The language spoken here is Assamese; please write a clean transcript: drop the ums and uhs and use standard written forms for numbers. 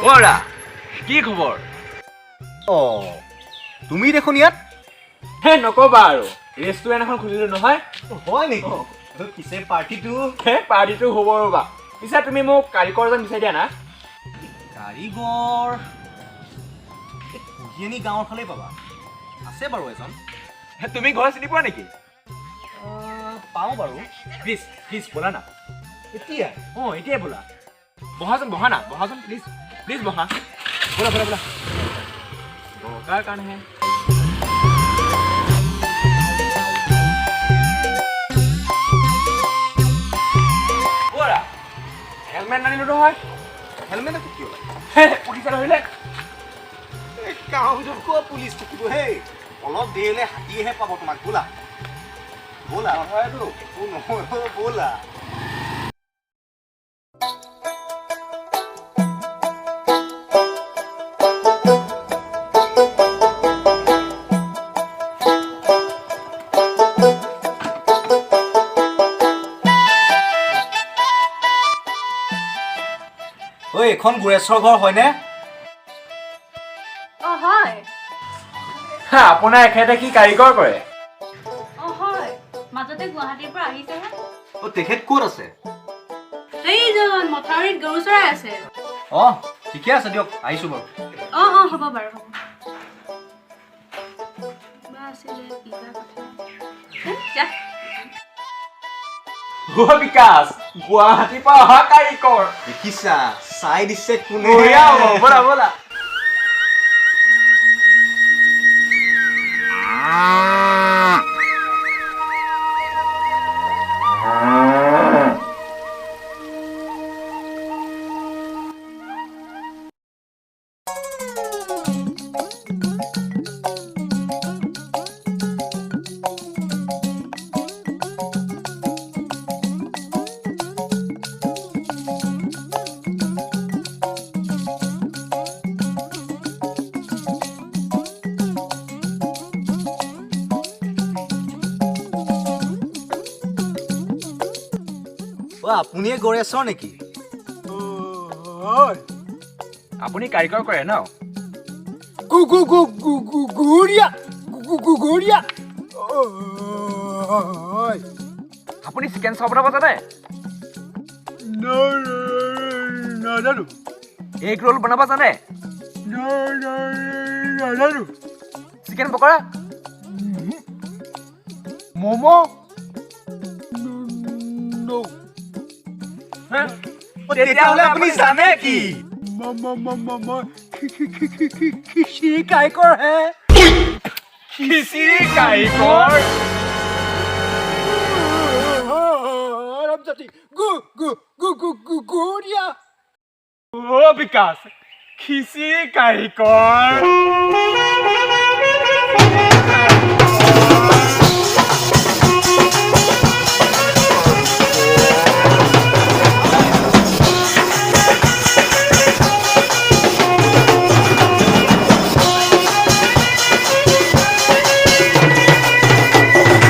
বৰা কি খবৰ তুমি দেখোন ইয়াত হে নকবা আৰু ৰেষ্টুৰেণ্ট এখন খুলিলো নহয় হয় নেকি পিছে পাৰ্টিটো হ'ব ৰ'বা পিছে তুমি মোক কাৰিকৰ এজন বিচাৰি দিয়া না কাৰিকৰ কুহিয়নি গাঁৱৰ ফালে পাবা আছে বাৰু এজন তুমি ঘৰ চিনি পোৱা নেকি পাওঁ বাৰু প্লিজ ব'লা না এতিয়া এতিয়াই ব'লা বহা না বহাচোন প্লিজ বহা ব'লা দৰকাৰ কাৰণেহে ব'লা হেলমেট নানিলো নহয় হেলমেট আছে কিয় পুলিচে ধৰিলে গাঁৱত ক'ত পুলিচ থাকিব হেই অলপ দেৰিলে হাতীয়েহে পাব তোমাক ব'লা নহয়তো নহয় ব'লা ঐ এখন গুৰেশ্বৰ ঘৰ হয়নে হয় আপোনাৰ এখেতে কি কাৰিকৰ কৰে হয় মাজতে গুৱাহাটীৰ পৰা আহিছেহে তেখেত ক'ত আছে এইজন মথাউৰিত গৰু চৰাই আছে ঠিকে আছে দিয়ক আহিছোঁ বাৰু হ'ব বাৰু বিকাশ গুৱাহাটীৰ পৰা অহা কাৰিকৰ দেখিছা চাই দিছে কোনে ব'লা আপুনিয়ে গৌৰেশ্বৰ নেকি আপুনি কাৰিকৰ কৰে ন আপুনি চিকেন চাপ বনাব জানে নাজানো এগ ৰোল বনাব জানে নাজানো চিকেন পকৰা ম'ম' তেতিয়াহ'লে আপুনি জানে কি খিচিৰি কাৰিকৰ হে খিচিৰি কাৰিকৰ বিকাশ খিচিৰি কাৰিকৰ